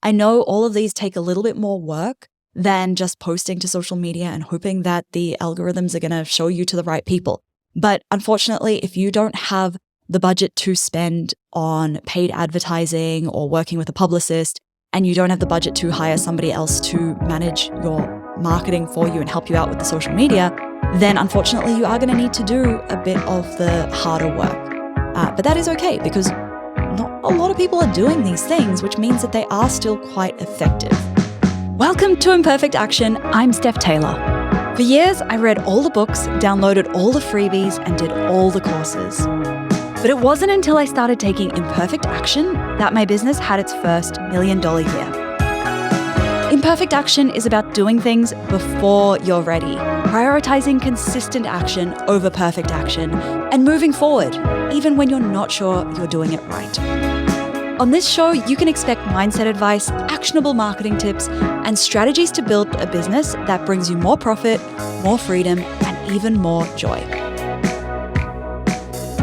I know all of these take a little bit more work than just posting to social media and hoping that the algorithms are going to show you to the right people. But unfortunately, if you don't have the budget to spend on paid advertising or working with a publicist, and you don't have the budget to hire somebody else to manage your marketing for you and help you out with the social media, then unfortunately you are going to need to do a bit of the harder work. But that is okay, because not a lot of people are doing these things, which means that they are still quite effective. Welcome to Imperfect Action. I'm Steph Taylor. For years, I read all the books, downloaded all the freebies, and did all the courses. But it wasn't until I started taking imperfect action that my business had its first $1 million year. Imperfect action is about doing things before you're ready, prioritizing consistent action over perfect action, and moving forward, even when you're not sure you're doing it right. On this show, you can expect mindset advice, actionable marketing tips, and strategies to build a business that brings you more profit, more freedom, and even more joy.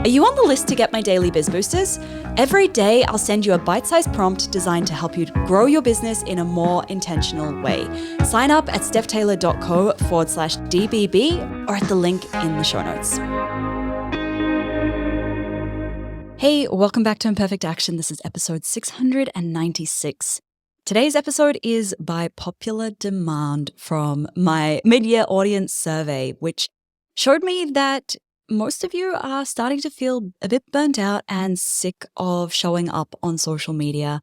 Are you on the list to get my daily Biz Boosters? Every day, I'll send you a bite-sized prompt designed to help you grow your business in a more intentional way. Sign up at stephtaylor.co/DBB or at the link in the show notes. Hey, welcome back to Imperfect Action. This is episode 696. Today's episode is by popular demand from my mid-year audience survey, which showed me that most of you are starting to feel a bit burnt out and sick of showing up on social media.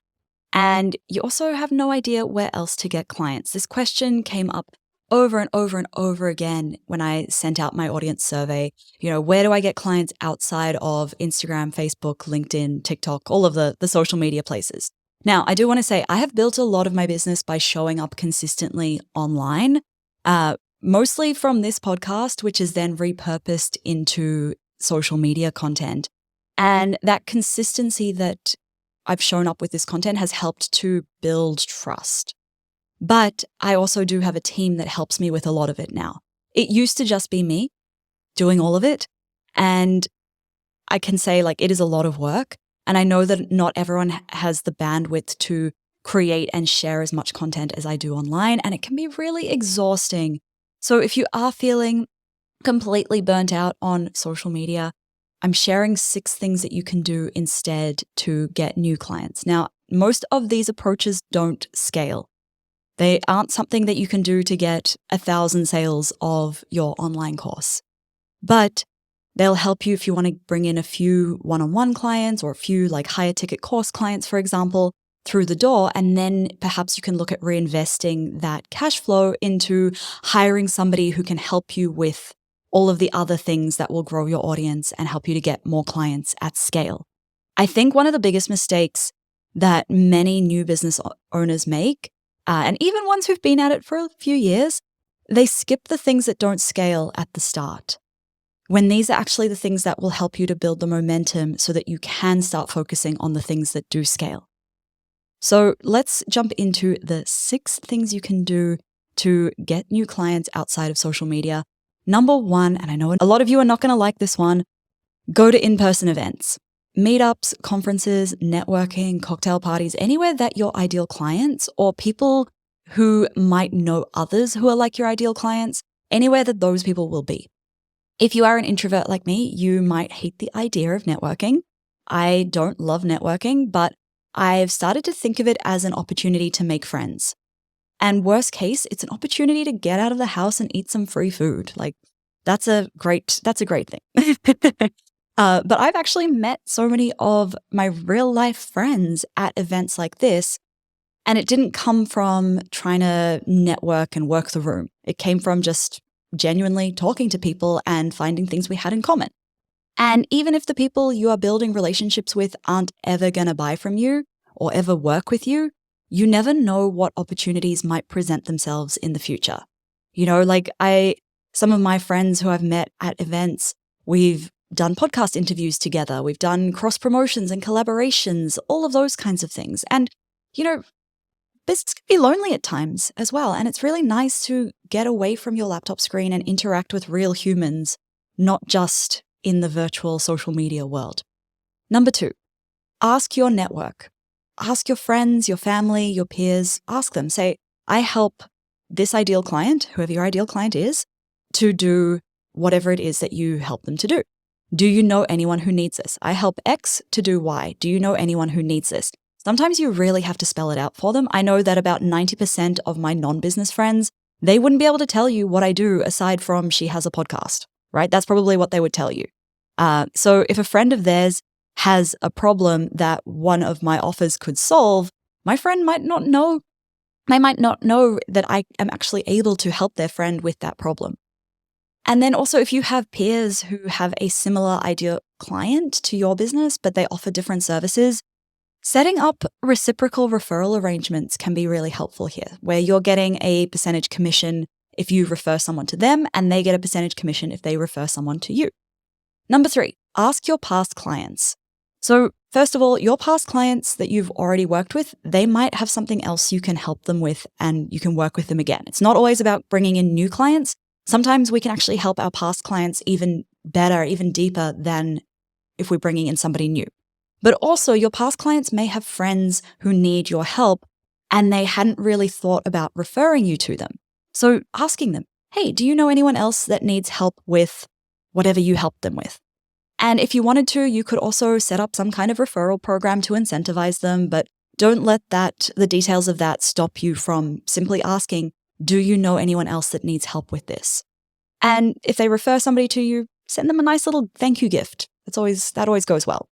And you also have no idea where else to get clients. This question came up over and over and over again when I sent out my audience survey. Where do I get clients outside of Instagram, Facebook, LinkedIn, TikTok, all of the social media places? Now, I do want to say I have built a lot of my business by showing up consistently online. Mostly from this podcast, which is then repurposed into social media content. And that consistency that I've shown up with this content has helped to build trust. But I also do have a team that helps me with a lot of it now. It used to just be me doing all of it. And I can say it is a lot of work. And I know that not everyone has the bandwidth to create and share as much content as I do online. And it can be really exhausting. So if you are feeling completely burnt out on social media, I'm sharing 6 things that you can do instead to get new clients. Now, most of these approaches don't scale. They aren't something that you can do to get 1,000 sales of your online course. But they'll help you if you want to bring in a few one-on-one clients or a few higher ticket course clients, for example, through the door, and then perhaps you can look at reinvesting that cash flow into hiring somebody who can help you with all of the other things that will grow your audience and help you to get more clients at scale. I think one of the biggest mistakes that many new business owners make, and even ones who've been at it for a few years, they skip the things that don't scale at the start, when these are actually the things that will help you to build the momentum so that you can start focusing on the things that do scale. So let's jump into the 6 things you can do to get new clients outside of social media. Number 1, and I know a lot of you are not going to like this one, go to in-person events, meetups, conferences, networking, cocktail parties, anywhere that your ideal clients or people who might know others who are like your ideal clients, anywhere that those people will be. If you are an introvert like me, you might hate the idea of networking. I don't love networking, but I've started to think of it as an opportunity to make friends. And worst case, it's an opportunity to get out of the house and eat some free food. That's a great thing. But I've actually met so many of my real life friends at events like this. And it didn't come from trying to network and work the room. It came from just genuinely talking to people and finding things we had in common. And even if the people you are building relationships with aren't ever going to buy from you or ever work with you, you never know what opportunities might present themselves in the future. Some of my friends who I've met at events, we've done podcast interviews together. We've done cross promotions and collaborations, all of those kinds of things. And, business can be lonely at times as well. And it's really nice to get away from your laptop screen and interact with real humans, not just in the virtual social media world. Number 2, ask your network. ask your friends, your family, your peers, ask them, say, I help this ideal client, whoever your ideal client is, to do whatever it is that you help them to do. Do you know anyone who needs this? I help X to do Y. Do you know anyone who needs this? Sometimes you really have to spell it out for them. I know that about 90% of my non-business friends, they wouldn't be able to tell you what I do aside from she has a podcast, right? That's probably what they would tell you. So if a friend of theirs has a problem that one of my offers could solve, my friend might not know. They might not know that I am actually able to help their friend with that problem. And then also, if you have peers who have a similar ideal client to your business, but they offer different services, setting up reciprocal referral arrangements can be really helpful here, where you're getting a percentage commission if you refer someone to them, and they get a percentage commission if they refer someone to you. Number 3, ask your past clients. So first of all, your past clients that you've already worked with, they might have something else you can help them with and you can work with them again. It's not always about bringing in new clients. Sometimes we can actually help our past clients even better, even deeper than if we're bringing in somebody new. But also, your past clients may have friends who need your help and they hadn't really thought about referring you to them. So asking them, hey, do you know anyone else that needs help with whatever you helped them with? And if you wanted to, you could also set up some kind of referral program to incentivize them, but don't let the details of that stop you from simply asking, do you know anyone else that needs help with this? And if they refer somebody to you, send them a nice little thank you gift. That always goes well.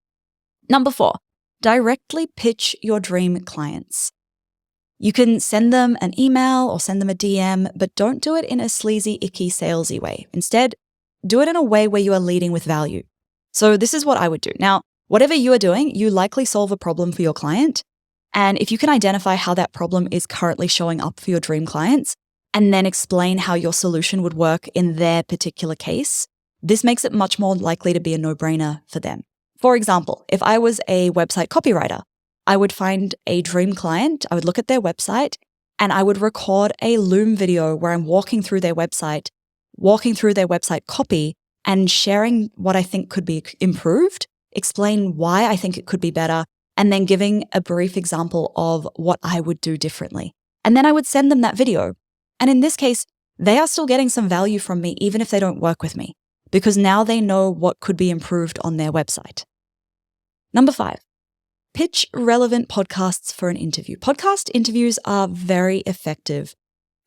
Number 4, directly pitch your dream clients. You can send them an email or send them a DM, but don't do it in a sleazy, icky, salesy way. Instead, do it in a way where you are leading with value. So this is what I would do. Now, whatever you are doing, you likely solve a problem for your client. And if you can identify how that problem is currently showing up for your dream clients, and then explain how your solution would work in their particular case, this makes it much more likely to be a no-brainer for them. For example, if I was a website copywriter, I would find a dream client, I would look at their website, and I would record a Loom video where I'm walking through their website copy, and sharing what I think could be improved, explain why I think it could be better, and then giving a brief example of what I would do differently. And then I would send them that video. And in this case, they are still getting some value from me, even if they don't work with me, because now they know what could be improved on their website. Number 5, pitch relevant podcasts for an interview. Podcast interviews are very effective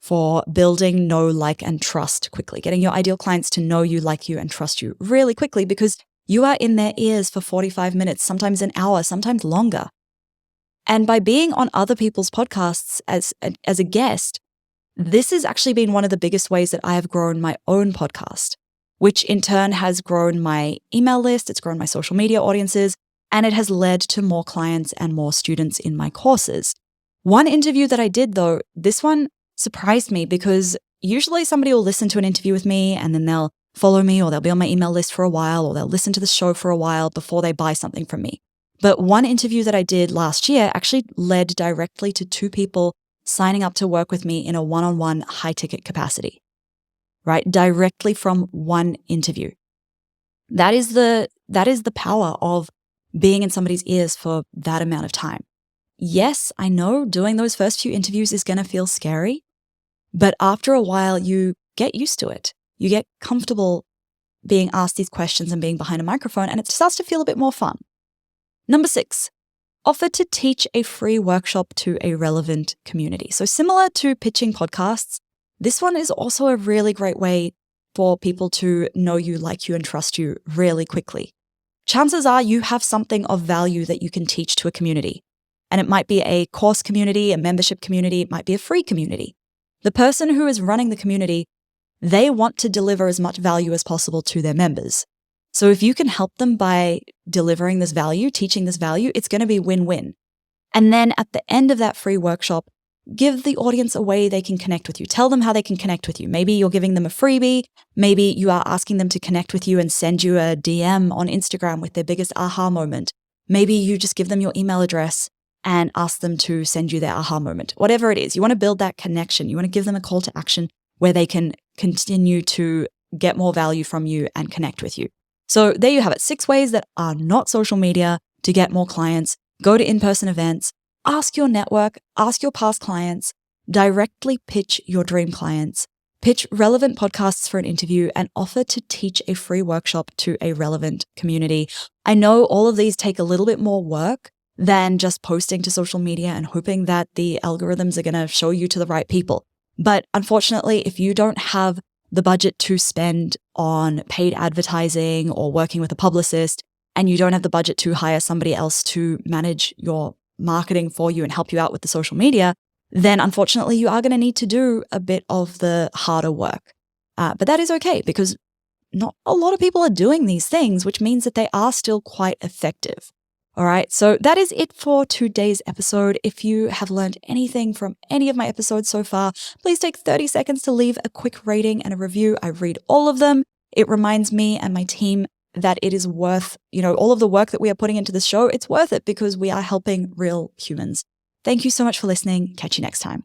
for building know, like, and trust quickly, getting your ideal clients to know you, like you, and trust you really quickly because you are in their ears for 45 minutes, sometimes an hour, sometimes longer. And by being on other people's podcasts as a guest, this has actually been one of the biggest ways that I have grown my own podcast, which in turn has grown my email list, it's grown my social media audiences, and it has led to more clients and more students in my courses. One interview that I did though, this one surprised me because usually somebody will listen to an interview with me and then they'll follow me or they'll be on my email list for a while or they'll listen to the show for a while before they buy something from me. But one interview that I did last year actually led directly to 2 people signing up to work with me in a one-on-one high-ticket capacity, right? Directly from one interview. That is the power of being in somebody's ears for that amount of time. Yes, I know doing those first few interviews is going to feel scary, but after a while, you get used to it. You get comfortable being asked these questions and being behind a microphone, and it starts to feel a bit more fun. Number 6, offer to teach a free workshop to a relevant community. So similar to pitching podcasts, this one is also a really great way for people to know you, like you, and trust you really quickly. Chances are you have something of value that you can teach to a community. And it might be a course community, a membership community, it might be a free community. The person who is running the community, they want to deliver as much value as possible to their members. So if you can help them by delivering this value, teaching this value, it's going to be win-win. And then at the end of that free workshop, give the audience a way they can connect with you. Tell them how they can connect with you. Maybe you're giving them a freebie. Maybe you are asking them to connect with you and send you a DM on Instagram with their biggest aha moment. Maybe you just give them your email address and ask them to send you their aha moment. Whatever it is, you want to build that connection. You want to give them a call to action where they can continue to get more value from you and connect with you. So there you have it, 6 ways that are not social media to get more clients. Go to in-person events, Ask your network, ask your past clients, directly pitch your dream clients, pitch relevant podcasts for an interview, and offer to teach a free workshop to a relevant community. I know all of these take a little bit more work than just posting to social media and hoping that the algorithms are going to show you to the right people. But unfortunately, if you don't have the budget to spend on paid advertising or working with a publicist, and you don't have the budget to hire somebody else to manage your marketing for you and help you out with the social media, then unfortunately you are going to need to do a bit of the harder work. But that is okay, because not a lot of people are doing these things, which means that they are still quite effective. All right, so that is it for today's episode. If you have learned anything from any of my episodes so far, please take 30 seconds to leave a quick rating and a review. I read all of them. It reminds me and my team that it is worth, all of the work that we are putting into this show. It's worth it because we are helping real humans. Thank you so much for listening. Catch you next time.